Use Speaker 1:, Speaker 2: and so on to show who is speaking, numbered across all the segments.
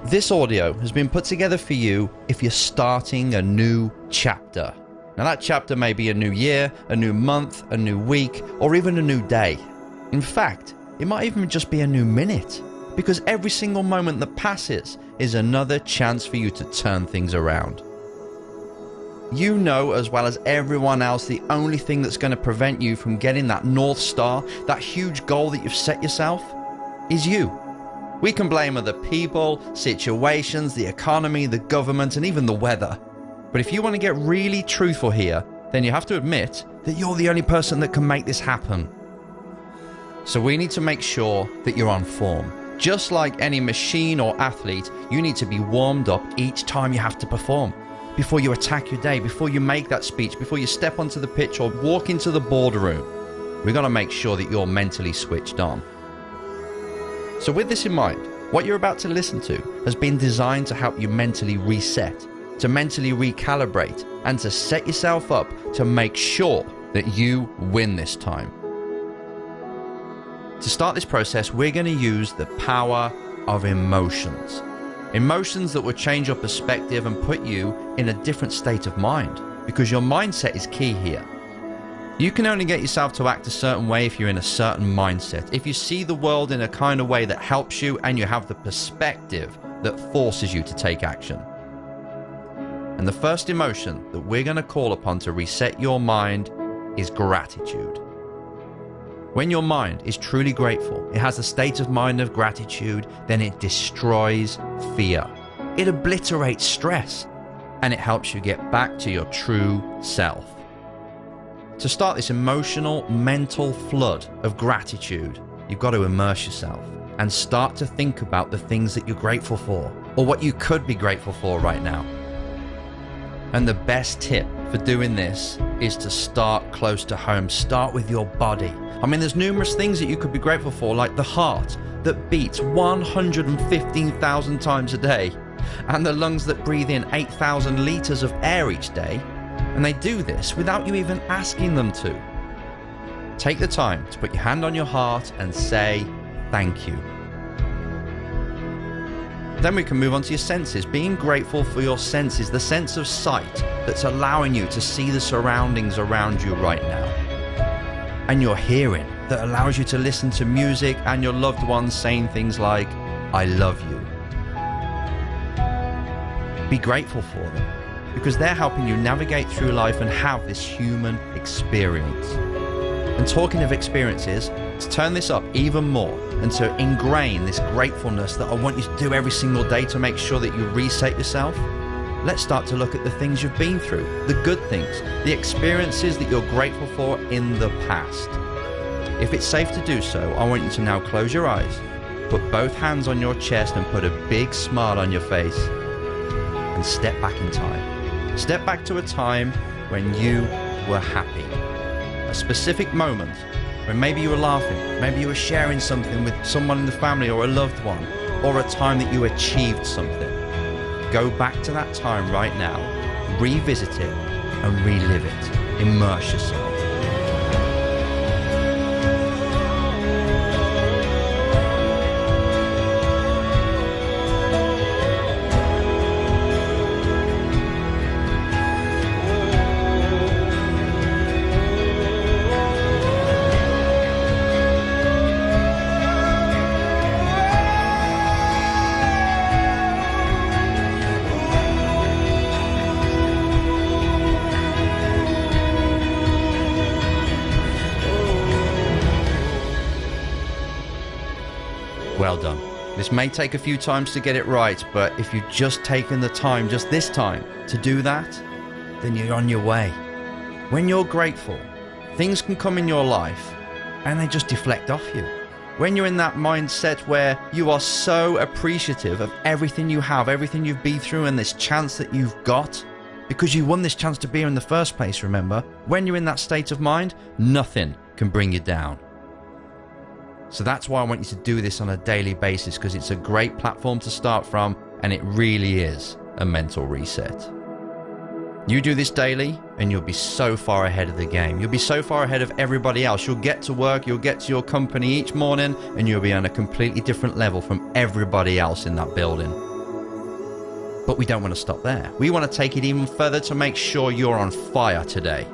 Speaker 1: This audio has been put together for you if you're starting a new chapter. Now that chapter may be a new year, a new month, a new week, or even a new day. In fact, it might even just be a new minute, because every single moment that passes is another chance for you to turn things around. You know as well as everyone else, the only thing that's going to prevent you from getting that North Star, that huge goal that you've set yourself, is you. We can blame other people, situations, the economy, the government, and even the weather. But if you want to get really truthful here, then you have to admit that you're the only person that can make this happen. So we need to make sure that you're on form. Just like any machine or athlete, you need to be warmed up each time you have to perform. Before you attack your day, before you make that speech, before you step onto the pitch or walk into the boardroom, we've got to make sure that you're mentally switched on. So with this in mind, what you're about to listen to has been designed to help you mentally reset, to mentally recalibrate, and to set yourself up to make sure that you win this time. To start this process, we're going to use the power of emotions. Emotions that will change your perspective and put you in a different state of mind, because your mindset is key here. You can only get yourself to act a certain way if you're in a certain mindset. If you see the world in a kind of way that helps you and you have the perspective that forces you to take action. And the first emotion that we're going to call upon to reset your mind is gratitude. When your mind is truly grateful, it has a state of mind of gratitude, then it destroys fear. It obliterates stress, and it helps you get back to your true self. To start this emotional, mental flood of gratitude, you've got to immerse yourself and start to think about the things that you're grateful for, or what you could be grateful for right now. And the best tip for doing this is to start close to home. Start with your body. I mean, there's numerous things that you could be grateful for, like the heart that beats 115,000 times a day, and the lungs that breathe in 8,000 liters of air each day. And they do this without you even asking them to. Take the time to put your hand on your heart and say thank you. Then we can move on to your senses. Being grateful for your senses, the sense of sight that's allowing you to see the surroundings around you right now. And your hearing that allows you to listen to music and your loved ones saying things like, I love you. Be grateful for them, because they're helping you navigate through life and have this human experience. And talking of experiences, to turn this up even more and to ingrain this gratefulness that I want you to do every single day to make sure that you reset yourself, let's start to look at the things you've been through, the good things, the experiences that you're grateful for in the past. If it's safe to do so, I want you to now close your eyes, put both hands on your chest and put a big smile on your face, and step back in time. Step back to a time when you were happy. A specific moment when maybe you were laughing, maybe you were sharing something with someone in the family or a loved one, or a time that you achieved something. Go back to that time right now, revisit it and relive it. Immerse yourself. Well done. This may take a few times to get it right, but if you've just taken the time, just this time, to do that, then you're on your way. When you're grateful, things can come in your life and they just deflect off you. When you're in that mindset where you are so appreciative of everything you have, everything you've been through, and this chance that you've got, because you won this chance to be here in the first place, remember? When you're in that state of mind, nothing can bring you down. So that's why I want you to do this on a daily basis, because it's a great platform to start from, and it really is a mental reset. You do this daily and you'll be so far ahead of the game. You'll be so far ahead of everybody else. You'll get to work, you'll get to your company each morning, and you'll be on a completely different level from everybody else in that building. But we don't want to stop there. We want to take it even further to make sure you're on fire today.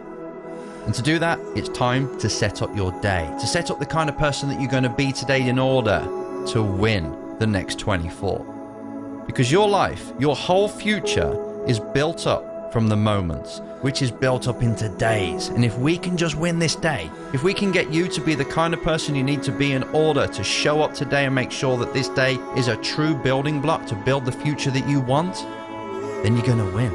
Speaker 1: And to do that, it's time to set up your day, to set up the kind of person that you're going to be today in order to win the next 24. Because your life, your whole future is built up from the moments, which is built up into days. And if we can just win this day, if we can get you to be the kind of person you need to be in order to show up today and make sure that this day is a true building block to build the future that you want, then you're going to win.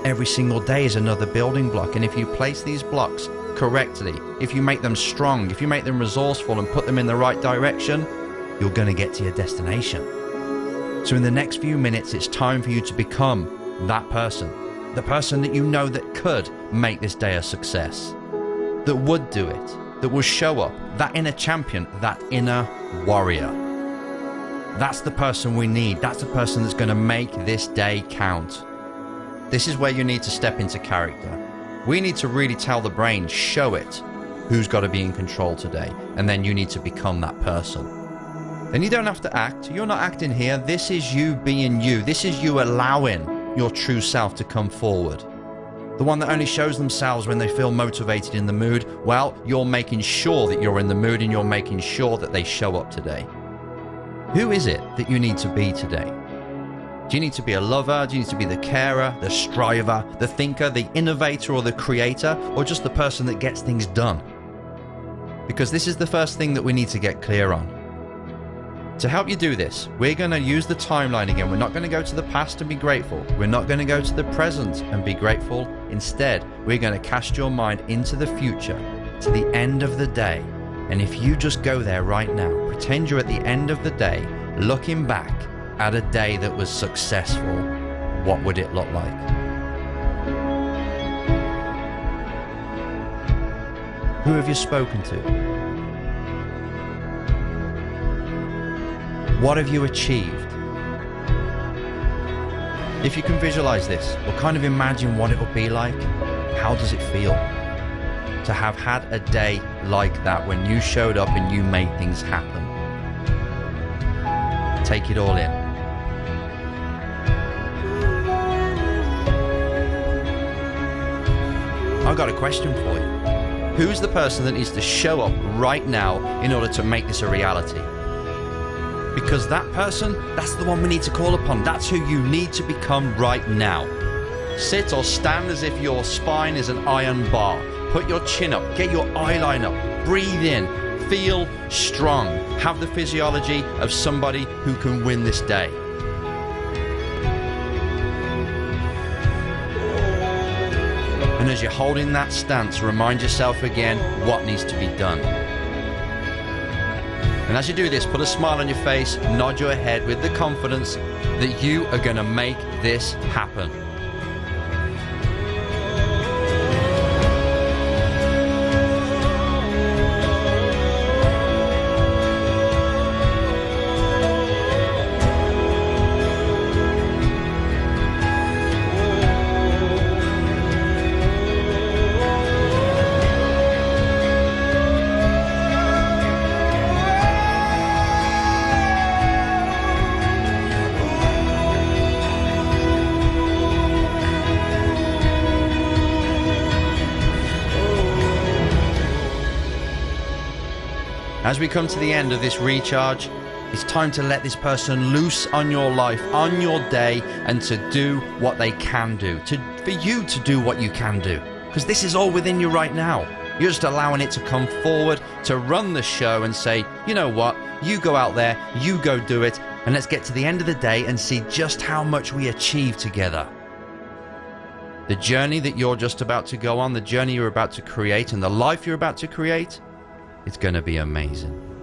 Speaker 1: Every single day is another building block. And if you place these blocks correctly, if you make them strong, if you make them resourceful and put them in the right direction, you're going to get to your destination. So in the next few minutes, it's time for you to become that person, the person that you know that could make this day a success, that would do it, that will show up, that inner champion, that inner warrior. That's the person we need. That's the person that's going to make this day count. This is where you need to step into character. We need to really tell the brain, show it, who's got to be in control today. And then you need to become that person. Then you don't have to act. You're not acting here. This is you being you. This is you allowing your true self to come forward. The one that only shows themselves when they feel motivated in the mood. Well, you're making sure that you're in the mood and you're making sure that they show up today. Who is it that you need to be today? Do you need to be a lover? Do you need to be the carer, the striver, the thinker, the innovator, or the creator, or just the person that gets things done? Because this is the first thing that we need to get clear on. To help you do this, we're going to use the timeline again. We're not going to go to the past and be grateful. We're not going to go to the present and be grateful. Instead, we're going to cast your mind into the future, to the end of the day. And if you just go there right now, pretend you're at the end of the day, looking back at a day that was successful, what would it look like? Who have you spoken to? What have you achieved? If you can visualize this, or kind of imagine what it would be like, how does it feel to have had a day like that when you showed up and you made things happen? Take it all in. I've got a question for you. Who's the person that needs to show up right now in order to make this a reality? Because that person, that's the one we need to call upon. That's who you need to become right now. Sit or stand as if your spine is an iron bar. Put your chin up, get your eye line up, breathe in, feel strong. Have the physiology of somebody who can win this day. And as you're holding that stance, remind yourself again what needs to be done. And as you do this, put a smile on your face, nod your head with the confidence that you are going to make this happen. As we come to the end of this recharge, it's time to let this person loose on your life, on your day, and to do what they can do, for you to do what you can do. Because this is all within you right now. You're just allowing it to come forward, to run the show and say, you know what, you go out there, you go do it, and let's get to the end of the day and see just how much we achieve together. The journey that you're just about to go on, the journey you're about to create, and the life you're about to create, it's going to be amazing.